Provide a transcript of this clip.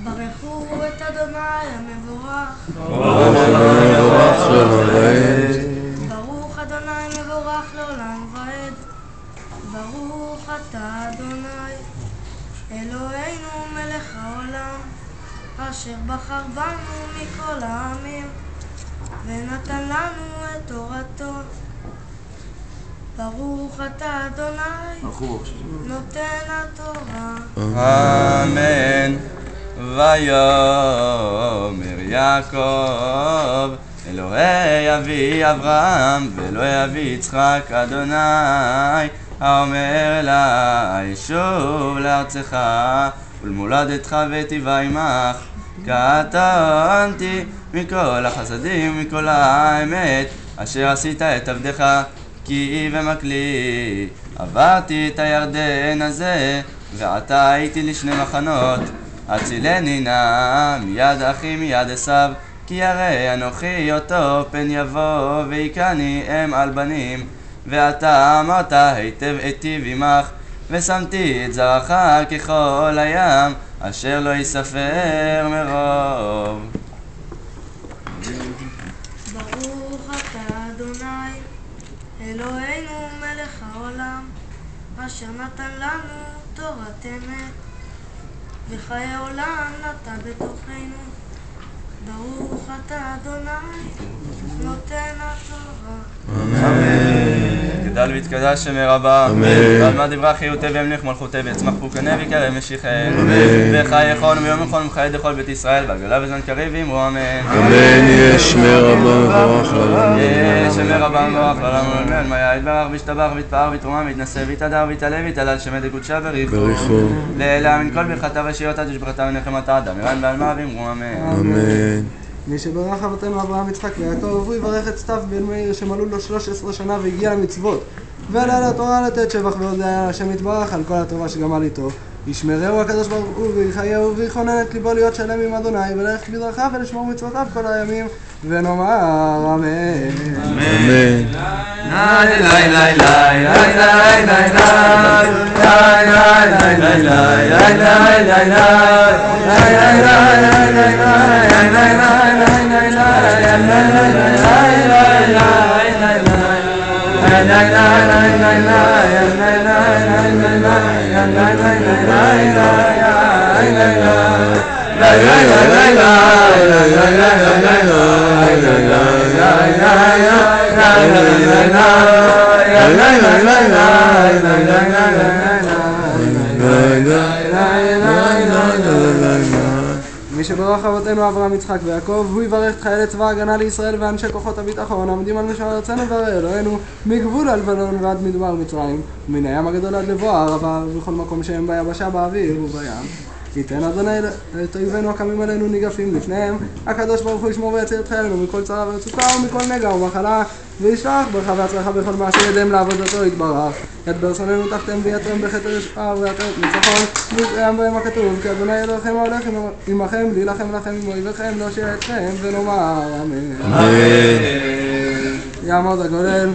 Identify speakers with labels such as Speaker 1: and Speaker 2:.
Speaker 1: ברכו את אדוני המבורך. ברוך אדוני מבורך לעולם ועד. ברוך אתה אדוני אלוהינו מלך העולם, אשר בחר בנו מכל העמים ונתן לנו את תורתו. ברוך אתה אדוני נותן התורה.
Speaker 2: אמן. ויאמר יעקב אלוהי אבי אברהם ואלוהי אבי יצחק אדוני האומר אלי שוב לארצך ולמולדתך וטיבה עמך, קטנתי מכל החסדים ומכל האמת אשר עשית את עבדך כי במקלי עברתי את הירדן הזה ועתה הייתי לשני מחנות. הצילני נא מיד אחי מיד עשיו, כי הרי אנוכי אותו פן יבוא ויקני אם על בנים. ואתה אמרת היטב איטיב עמך ושמתי את זרעך ככל הים אשר לא יספר מרוב.
Speaker 1: ברוך אתה אדוני אלוהינו מלך העולם, אשר נתן לנו תורת אמת וחיי עולם נטע בתוכנו. ברוך אתה אדוני נותן התורה.
Speaker 2: אמן. גדל והתקדש שם רבה. אמן. ועל מה דברה חיותי וימליך מלכותי ויצמח פורקנה ויקרב משיחם. אמן. וחי יכול וביום יכול ומחיה דכל בית ישראל והגדולה בזמן קריב ואמרו אמן.
Speaker 3: אמן. יש שמי רבה מבורך לעולם.
Speaker 2: יש שמי רבה מבורך לעולם. אמן. מה יעד ברך וישתבח ויתפאר ויתרומם ויתנשא ויתהדר ויתעלה ויתהלל שמי דקודשה בריחו. לאלה מן כל ברכתה ושיעותה תשבחתה ונחמתה דמירן בעלמה ואמרו אמן.
Speaker 3: אמן.
Speaker 4: מי שברך אבותינו אברהם יצחק ויעקב הוא יברך את סתיו בן מאיר שמלאו לו 13 שנה והגיע למצוות ועלה לתורה לתת שבח והודיה להשם יתברך על כל הטובה שגמל איתו. ישמרהו הקדוש ברוך הוא ויחייהו ויכונן את ליבו להיות שלם עם אדוני וללכת בדרכיו ולשמור מצוותיו כל הימים ונאמר אמן.
Speaker 3: אמן.
Speaker 4: מי שברך אבותינו אברהם יצחק ויעקב הוא יברך את חיילי צבא ההגנה לישראל ואנשי כוחות הביטחון העומדים על משמר ארצנו והרי אלוהינו מגבול הלבנון ועד מדבר מצרים ומן הים הגדול עד לבוא הערבה ובכל מקום שהם ביבשה באוויר ובים. ייתן אדוני את אויבינו הקמים עלינו ניגפים לפניהם. הקדוש ברוך הוא ישמור ויציל את חיינו מכל צרה ורצוקה ומכל נגע ומחלה וישלח ברכה והצלחה בכל מעשה ידיהם לעבודתו יתברך. את ברצוננו תחתם ויתרם בכתר ישער ועטרת ניצחון ויתרם בהם הכתוב כי אדוני אלוהיכם ההולך עמכם להילחם לכם עם אויביכם להושיע אתכם ונאמר אמן.
Speaker 3: אמן.
Speaker 4: יעמוד הגולל.